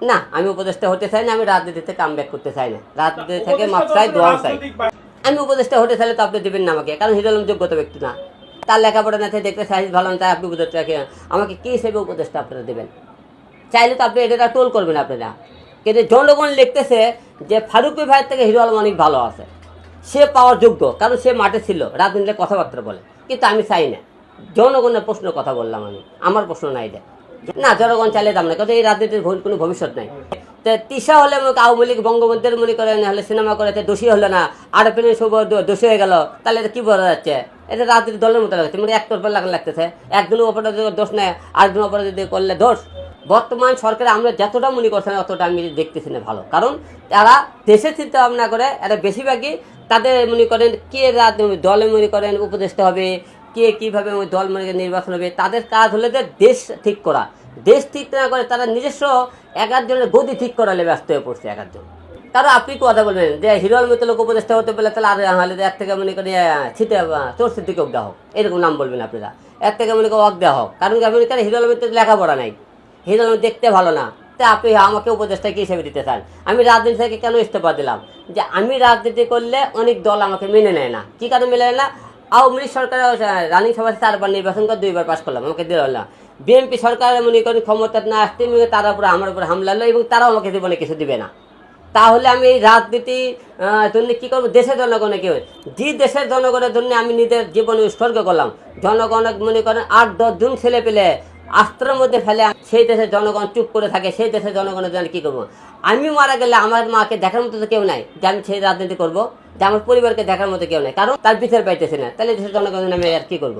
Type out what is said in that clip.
না, আমি উপদেষ্টা হতে চাই না, আমি রাজনীতিতে কামব্যাক করতে চাই না, রাজনীতি থেকে মাপ চাই, দোয়া চাই। আমি উপদেষ্টা হতে চাইলে তো আপনি দেবেন না আমাকে, কারণ হিরো আলম যোগ্যতা ব্যক্তি না, তার লেখাপড়া না থাকে, দেখতে সাইজ ভালো না, তাই আপনি উপদেষ্টা আমাকে কী হিসেবে উপদেষ্টা আপনারা দেবেন? চাইলে তো আপনি এটা টোল করবেন আপনারা, কিন্তু জনগণ লিখতেছে যে ফারুকী ভাইয়ের থেকে হিরো আলম অনেক ভালো আছে, সে পাওয়ার যোগ্য, কারণ সে মাঠে ছিল, রাজনীতিতে কথাবার্তা বলে। কিন্তু আমি চাই না, জনগণের প্রশ্ন কথা বললাম আমি, আমার প্রশ্ন নাই এটা। না, জনগণ চাইলে দাম না, কিন্তু এই রাজনীতির কোনো ভবিষ্যৎ নাই। তো তিশা হলে আওয়ামী লীগ বঙ্গবন্ধুর মনে করেন হলে সিনেমা করে দোষী হলো না, আর সব দোষী হয়ে গেল, তাহলে এটা কী বোঝা যাচ্ছে? এটা রাজনীতি দলের মতো লাগছে, মানে একটার পর লাগতেছে, একদিনের ওপরে দোষ নেয়, আরেকদিনের ওপরে যদি করলে দোষ। বর্তমান সরকারে আমরা যতটা মনে করছি না অতটা আমি দেখতেছি না ভালো, কারণ তারা দেশের চিন্তা ভাবনা করে, এরা বেশিরভাগই তাদের মনে করেন কে দলে মনে করেন উপদেষ্টা হবে, কে কীভাবে ওই দল মনে নির্বাচন হবে, তাদের কাজ হলে যে দেশ ঠিক করা। দেশ ঠিক না করে তারা নিজস্ব এক একজনের গদি ঠিক করালে ব্যস্ত হয়ে পড়ছে এক একজন। কারণ আপনি কথা বলবেন যে হিরো আলমের তো লোক উপদেষ্টা হতে পারলে, তাহলে আর হলে এক থেকে মনে করি ছিটে চোর সিদ্দিকে দেওয়া হোক, এরকম নাম বলবেন আপনারা, এক থেকে মনে করি অক দেওয়া হোক, কারণ আপনি হিরো আলমের তো লেখাপড়া নাই, হিরো আলম দেখতে ভালো না, তা আপনি আমাকে উপদেষ্টা কী হিসেবে দিতে চান? আমি রাজনীতি থেকে কেন ইস্তফা দিলাম? যে আমি রাজনীতি করলে অনেক দল আমাকে মেনে নেয় না। কী কারণে মেনে নেয় না? আওয়ামী লীগ সরকার রানিং সভা 4বার নির্বাচন করে 2বার পাশ করলাম, আমাকে দিল না। বিএনপি সরকার মনে করেন ক্ষমতা না আসতে তারা উপরে আমার উপরে হামলা হলো, এবং তারাও আমাকে জীবনে কিছু দিবে না। তাহলে আমি এই রাজনীতি জন্য কী করবো? দেশের জনগণের কেউ, যে দেশের জনগণের জন্য আমি নিজের জীবনে উৎসর্গ করলাম, জনগণ মনে করেন 8-10 জন ছেলে পেলে আস্ত্রের মধ্যে ফেলে, সেই দেশের জনগণ চুপ করে থাকে, সেই দেশের জনগণের জন্য কী করবো? আমি মারা গেলে আমার মাকে দেখার মতো তো কেউ নাই যে আমি সেই রাজনীতি করবো, যে আমার পরিবারকে দেখার মতো কেউ নাই, কারণ তার বিচার পাইতেছে না, তাহলে দেশের জনগণের আমি আর কী করবো?